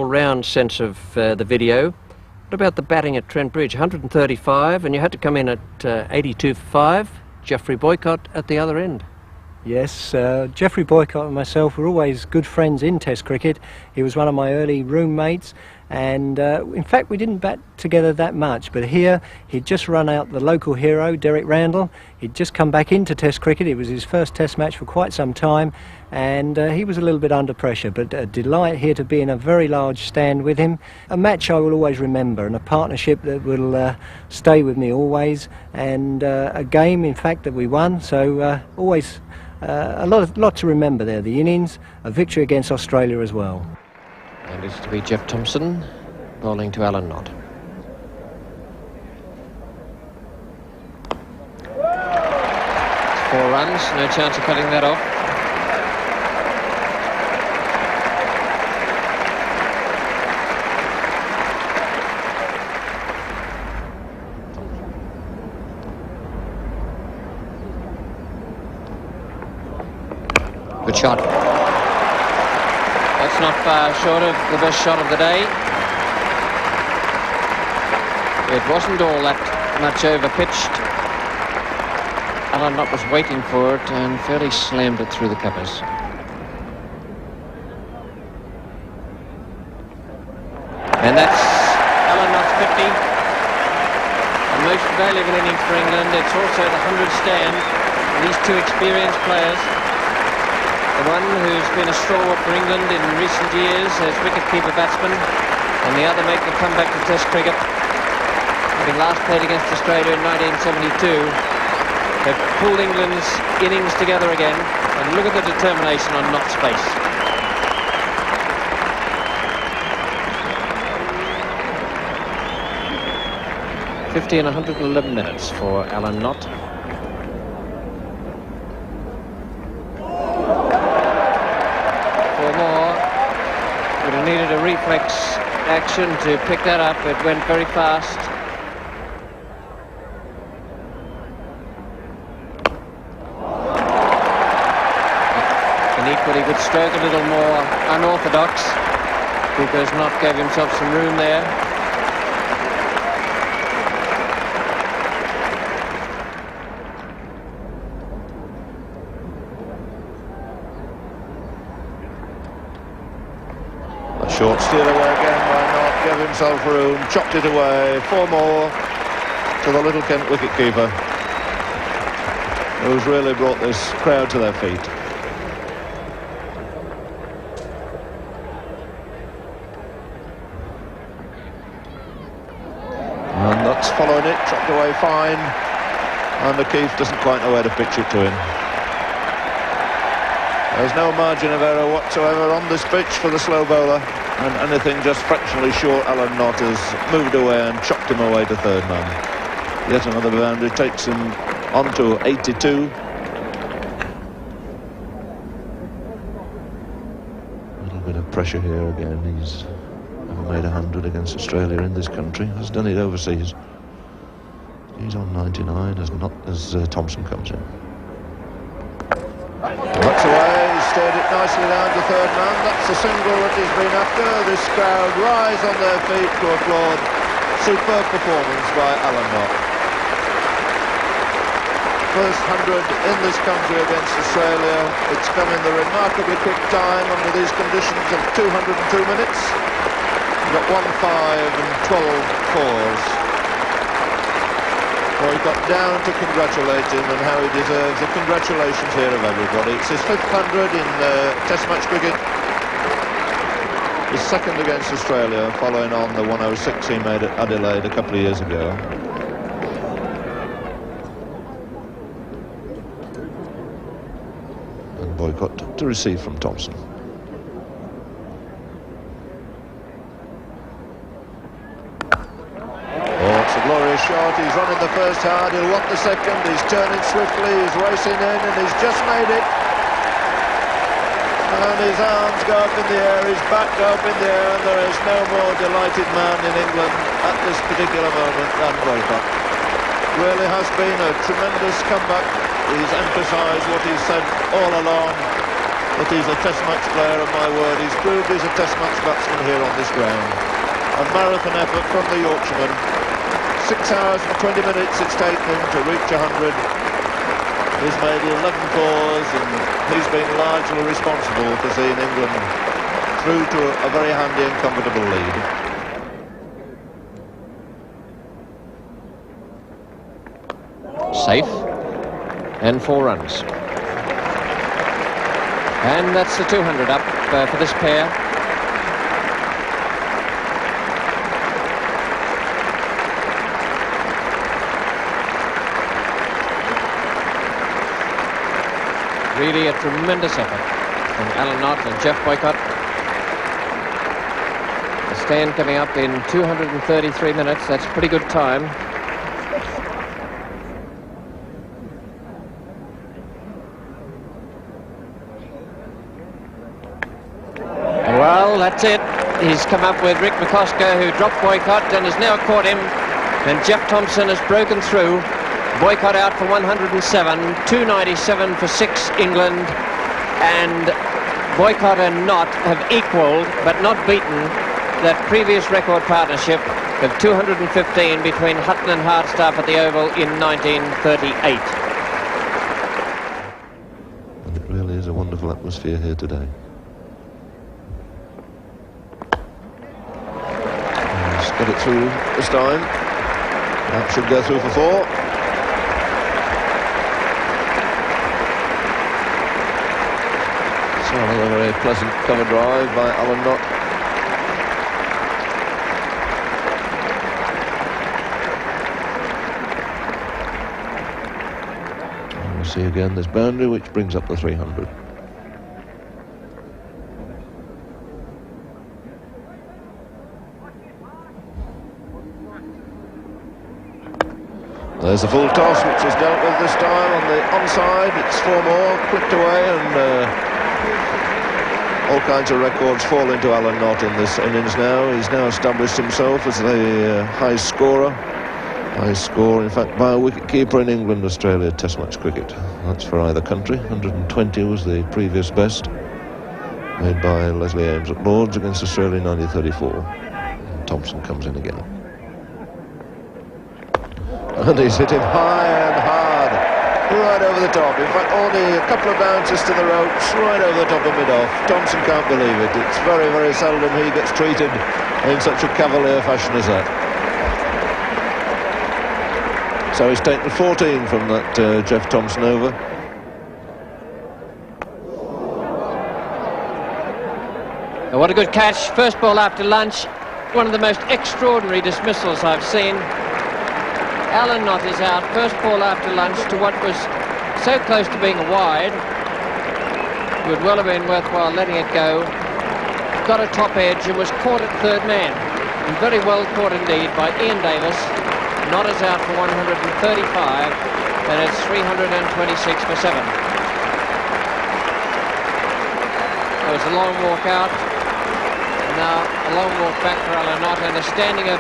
All-round sense of the video. What about the batting at Trent Bridge? 135, and you had to come in at 82 for 5. Geoffrey Boycott at the other end. Yes, Geoffrey Boycott and myself were always good friends in Test cricket. He was one of my early roommates, and in fact we didn't bat together that much, but here he'd just run out the local hero, Derek Randall. He'd just come back into Test cricket. It was his first Test match for quite some time, and he was a little bit under pressure, but a delight here to be in a very large stand with him. A match I will always remember, and a partnership that will stay with me always, and a game in fact that we won, so always a lot to remember there. The innings, a victory against Australia as well. And it's to be Geoff Thompson bowling to Alan Knott. It's 4 runs, no chance of cutting that off. Good shot. That's not far short of the best shot of the day. It wasn't all that much over-pitched. Alan Knott was waiting for it and fairly slammed it through the covers. And that's Alan Knott's 50. A most valuable innings for England. It's also the 100 stand for these two experienced players. The one who's been a stalwart for England in recent years as wicket-keeper batsman, and the other making a comeback to Test cricket, having last played against Australia in 1972. They've pulled England's innings together again, and look at the determination on Knott's face. .50 and 111 minutes for Alan Knott. Would have needed a reflex action to pick that up. It went very fast. An equally good stroke, a little more unorthodox, because Knott gave himself some room there. Short steer away again by Knott, gave himself room, chopped it away, 4 more to the Little Kent wicketkeeper, who's really brought this crowd to their feet. And Knott's following it, chopped away fine, and O'Keefe doesn't quite know where to pitch it to him. There's no margin of error whatsoever on this pitch for the slow bowler, and anything just fractionally short, Alan Knott has moved away and chopped him away to third man. Yet another boundary takes him on to 82. A little bit of pressure here again. He's never made 100 against Australia in this country, has done it overseas. He's on 99 as Thompson comes in. That's away. Steered it nicely down to third man. That's the single that he's been after. This crowd rise on their feet to applaud. Superb performance by Alan Knott. First 100 in this country against Australia. It's come in the remarkably quick time under these conditions of 202 minutes. We've got 1 5 and 12 fours. Well, he got down to congratulate him, and how he deserves the congratulations here of everybody. It's his 5th 100 in Test match cricket. His 2nd against Australia, following on the 106 he made at Adelaide a couple of years ago. And Boycott to receive from Thompson. Glorious shot. He's running the first hard, he'll want the second, he's turning swiftly, he's racing in, and he's just made it. And his arms go up in the air, his back go up in the air, and there is no more delighted man in England at this particular moment than Boycott. Really has been a tremendous comeback. He's emphasised what he's said all along. But he's a test match player, and my word, he's proved he's a test match batsman here on this ground. A marathon effort from the Yorkshireman. 6 hours and 20 minutes it's taken him to reach 100. He's made 11 fours, and he's been largely responsible for seeing England through to a very handy and comfortable lead. Safe. And 4 runs. And that's the 200 up for this pair. Really a tremendous effort from Alan Knott and Geoff Boycott. The stand coming up in 233 minutes. That's pretty good time. Well, that's it. He's come up with Rick McCosker, who dropped Boycott and has now caught him. And Geoff Thompson has broken through. Boycott out for 107, 297 for 6 England. And Boycott and Knott have equalled, but not beaten, that previous record partnership of 215 between Hutton and Hardstaff at the Oval in 1938. It really is a wonderful atmosphere here today. He's got it through this time. That should go through for 4. So another very pleasant cover drive by Alan Knott. And we'll see again this boundary, which brings up the 300. There's the full toss, which is dealt with this time on the onside. It's 4 more, clipped away, and all kinds of records fall into Alan Knott in this innings now. He's now established himself as the highest scorer. Highest score, in fact, by a wicket-keeper in England, Australia Test match cricket. That's for either country. 120 was the previous best, made by Leslie Ames at Lord's against Australia in 1934. And Thompson comes in again. And he's hit him high and hard, right over the top. In fact, only a couple of bounces to the ropes, right over the top of mid-off. Thompson can't believe it. It's very, very seldom he gets treated in such a cavalier fashion as that. So he's taken 14 from that Geoff Thompson over. What a good catch. First ball after lunch. One of the most extraordinary dismissals I've seen. Alan Knott is out, first ball after lunch, to what was so close to being a wide. Would well have been worthwhile letting it go. Got a top edge and was caught at third man. And very well caught indeed by Ian Davis. Knott is out for 135, and it's 326 for 7. There was a long walk out, and now a long walk back for Alan Knott, and a standing ovation.